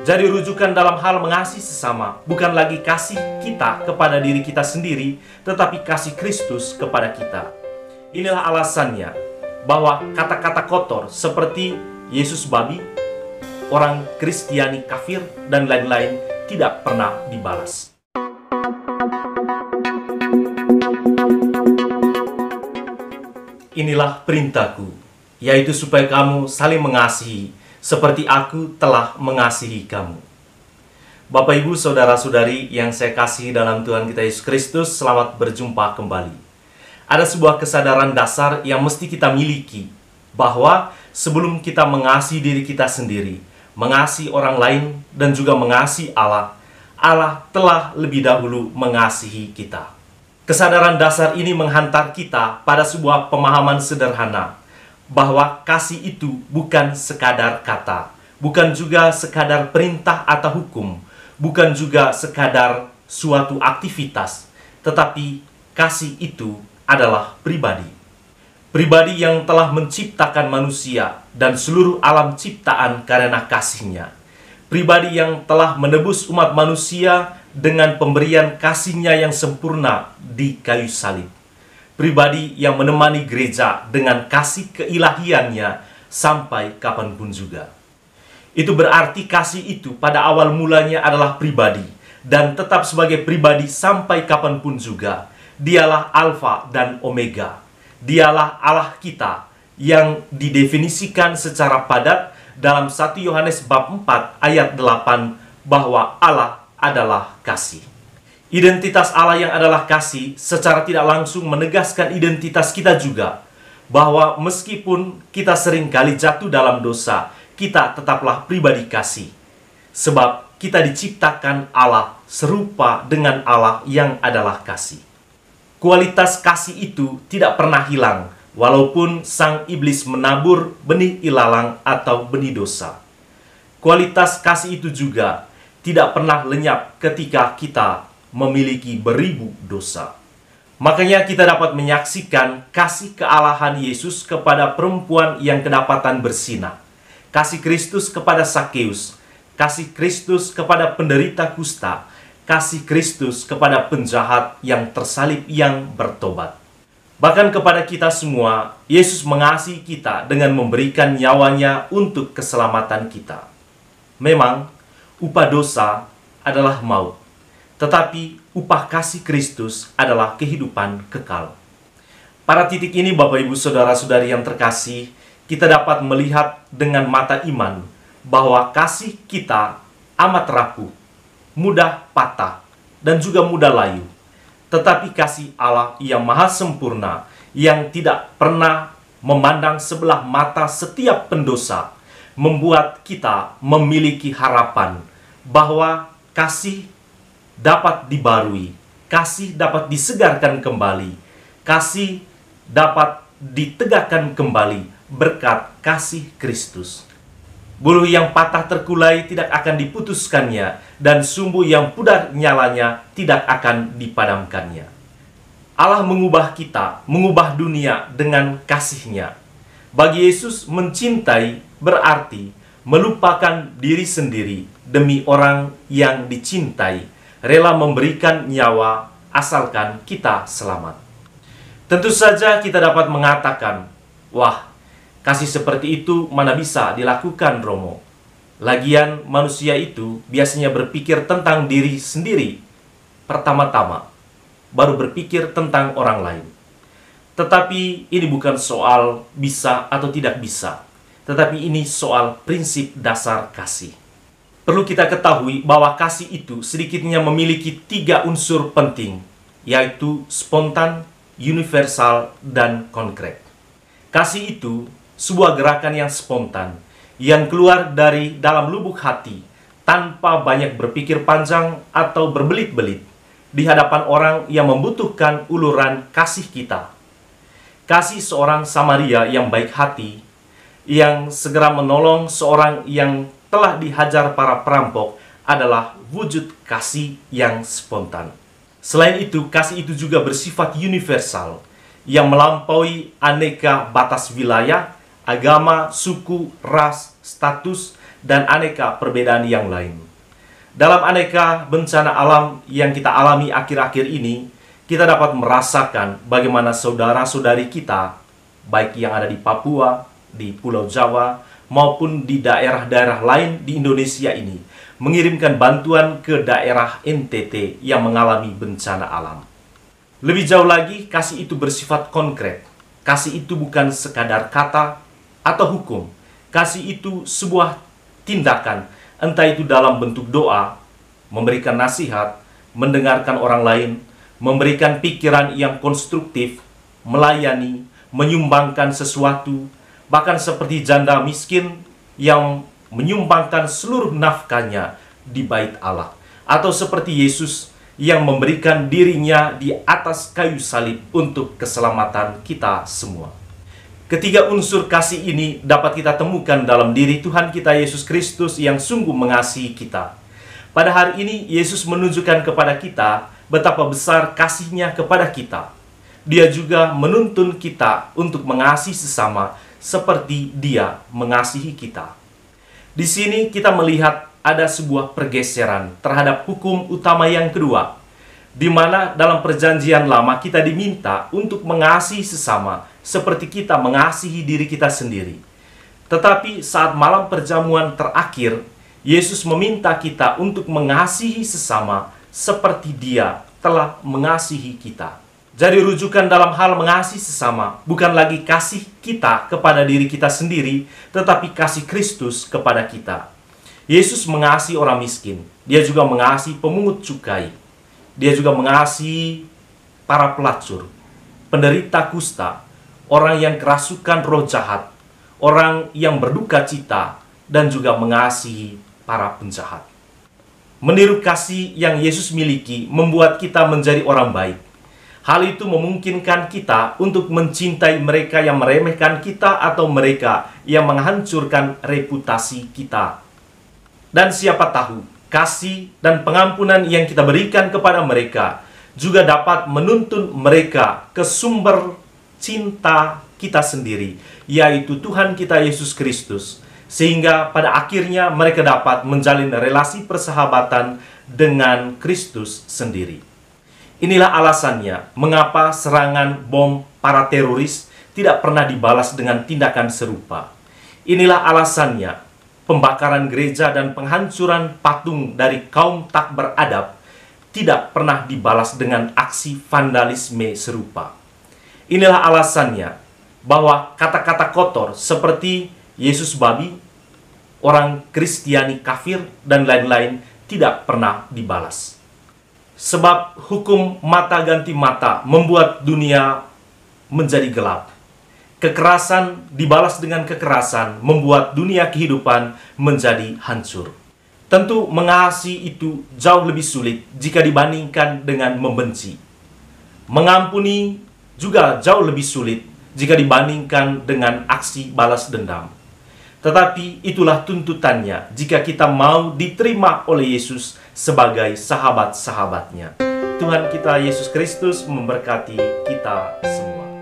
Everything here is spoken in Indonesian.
Jadi rujukan dalam hal mengasihi sesama bukan lagi kasih kita kepada diri kita sendiri, tetapi kasih Kristus kepada kita. Inilah alasannya bahwa kata-kata kotor seperti Yesus babi, orang Kristiani kafir, dan lain-lain tidak pernah dibalas. Inilah perintahku, yaitu supaya kamu saling mengasihi, seperti aku telah mengasihi kamu. Bapak, Ibu, Saudara-saudari yang saya kasihi dalam Tuhan kita Yesus Kristus, selamat berjumpa kembali. Ada sebuah kesadaran dasar yang mesti kita miliki, bahwa sebelum kita mengasihi diri kita sendiri, mengasihi orang lain, dan juga mengasihi Allah, Allah telah lebih dahulu mengasihi kita. Kesadaran dasar ini menghantar kita pada sebuah pemahaman sederhana, bahwa kasih itu bukan sekadar kata, bukan juga sekadar perintah atau hukum, bukan juga sekadar suatu aktivitas, tetapi kasih itu adalah pribadi. Pribadi yang telah menciptakan manusia dan seluruh alam ciptaan karena kasih-Nya. Pribadi yang telah menebus umat manusia dengan pemberian kasih-Nya yang sempurna di kayu salib. Pribadi yang menemani gereja dengan kasih keilahiannya sampai kapanpun juga. Itu berarti kasih itu pada awal mulanya adalah pribadi, dan tetap sebagai pribadi sampai kapanpun juga. Dialah Alfa dan Omega. Dialah Allah kita yang didefinisikan secara padat dalam 1 Yohanes bab 4 ayat 8 bahwa Allah adalah kasih. Identitas Allah yang adalah kasih secara tidak langsung menegaskan identitas kita juga, bahwa meskipun kita sering kali jatuh dalam dosa, kita tetaplah pribadi kasih. Sebab kita diciptakan Allah serupa dengan Allah yang adalah kasih. Kualitas kasih itu tidak pernah hilang, walaupun sang iblis menabur benih ilalang atau benih dosa. Kualitas kasih itu juga tidak pernah lenyap ketika kita memiliki beribu dosa. Makanya kita dapat menyaksikan kasih kealahan Yesus kepada perempuan yang kedapatan bersinah, kasih Kristus kepada Sakeus, kasih Kristus kepada penderita kusta, kasih Kristus kepada penjahat yang tersalib yang bertobat. Bahkan kepada kita semua, Yesus mengasihi kita dengan memberikan nyawanya untuk keselamatan kita. Memang, upah dosa adalah maut, tetapi upah kasih Kristus adalah kehidupan kekal. Pada titik ini, Bapak, Ibu, Saudara-saudari yang terkasih, kita dapat melihat dengan mata iman bahwa kasih kita amat rapuh, mudah patah, dan juga mudah layu. Tetapi kasih Allah yang maha sempurna, yang tidak pernah memandang sebelah mata setiap pendosa, membuat kita memiliki harapan bahwa kasih dapat dibarui, kasih dapat disegarkan kembali, kasih dapat ditegakkan kembali berkat kasih Kristus. Buluh yang patah terkulai tidak akan diputuskannya, dan sumbu yang pudar nyalanya tidak akan dipadamkannya. Allah mengubah kita, mengubah dunia dengan kasih-Nya. Bagi Yesus, mencintai berarti melupakan diri sendiri demi orang yang dicintai, rela memberikan nyawa asalkan kita selamat. Tentu saja kita dapat mengatakan, wah, kasih seperti itu mana bisa dilakukan, Romo? Lagian manusia itu biasanya berpikir tentang diri sendiri pertama-tama, baru berpikir tentang orang lain. Tetapi ini bukan soal bisa atau tidak bisa, tetapi ini soal prinsip dasar kasih. Perlu kita ketahui bahwa kasih itu sedikitnya memiliki 3 unsur penting, yaitu spontan, universal, dan konkret. Kasih itu sebuah gerakan yang spontan, yang keluar dari dalam lubuk hati, tanpa banyak berpikir panjang atau berbelit-belit, di hadapan orang yang membutuhkan uluran kasih kita. Kasih seorang Samaria yang baik hati, yang segera menolong seorang yang telah dihajar para perampok adalah wujud kasih yang spontan. Selain itu, kasih itu juga bersifat universal, yang melampaui aneka batas wilayah, agama, suku, ras, status, dan aneka perbedaan yang lain. Dalam aneka bencana alam yang kita alami akhir-akhir ini, kita dapat merasakan bagaimana saudara-saudari kita, baik yang ada di Papua, di Pulau Jawa, maupun di daerah-daerah lain di Indonesia ini, mengirimkan bantuan ke daerah NTT yang mengalami bencana alam. Lebih jauh lagi, kasih itu bersifat konkret. Kasih itu bukan sekadar kata atau hukum. Kasih itu sebuah tindakan, entah itu dalam bentuk doa, memberikan nasihat, mendengarkan orang lain, memberikan pikiran yang konstruktif, melayani, menyumbangkan sesuatu, bahkan seperti janda miskin yang menyumbangkan seluruh nafkahnya di bait Allah, atau seperti Yesus yang memberikan dirinya di atas kayu salib untuk keselamatan kita semua. Ketiga unsur kasih ini dapat kita temukan dalam diri Tuhan kita Yesus Kristus yang sungguh mengasihi kita. Pada hari ini, Yesus menunjukkan kepada kita betapa besar kasih-Nya kepada kita. Dia juga menuntun kita untuk mengasihi sesama seperti Dia mengasihi kita. Di sini kita melihat ada sebuah pergeseran terhadap hukum utama yang kedua, di mana dalam perjanjian lama kita diminta untuk mengasihi sesama seperti kita mengasihi diri kita sendiri. Tetapi saat malam perjamuan terakhir, Yesus meminta kita untuk mengasihi sesama seperti Dia telah mengasihi kita. Jadi rujukan dalam hal mengasihi sesama bukan lagi kasih kita kepada diri kita sendiri, tetapi kasih Kristus kepada kita. Yesus mengasihi orang miskin. Dia juga mengasihi pemungut cukai. Dia juga mengasihi para pelacur, penderita kusta, orang yang kerasukan roh jahat, orang yang berduka cita, dan juga mengasihi para penjahat. Meniru kasih yang Yesus miliki membuat kita menjadi orang baik. Hal itu memungkinkan kita untuk mencintai mereka yang meremehkan kita atau mereka yang menghancurkan reputasi kita. Dan siapa tahu, kasih dan pengampunan yang kita berikan kepada mereka juga dapat menuntun mereka ke sumber cinta kita sendiri, yaitu Tuhan kita Yesus Kristus. Sehingga pada akhirnya mereka dapat menjalin relasi persahabatan dengan Kristus sendiri. Inilah alasannya mengapa serangan bom para teroris tidak pernah dibalas dengan tindakan serupa. Inilah alasannya pembakaran gereja dan penghancuran patung dari kaum tak beradab tidak pernah dibalas dengan aksi vandalisme serupa. Inilah alasannya bahwa kata-kata kotor seperti Yesus babi, orang Kristiani kafir, dan lain-lain tidak pernah dibalas. Sebab hukum mata ganti mata membuat dunia menjadi gelap. Kekerasan dibalas dengan kekerasan membuat dunia kehidupan menjadi hancur. Tentu mengasihi itu jauh lebih sulit jika dibandingkan dengan membenci. Mengampuni juga jauh lebih sulit jika dibandingkan dengan aksi balas dendam. Tetapi itulah tuntutannya jika kita mau diterima oleh Yesus sebagai sahabat-sahabatnya. Tuhan kita Yesus Kristus memberkati kita semua.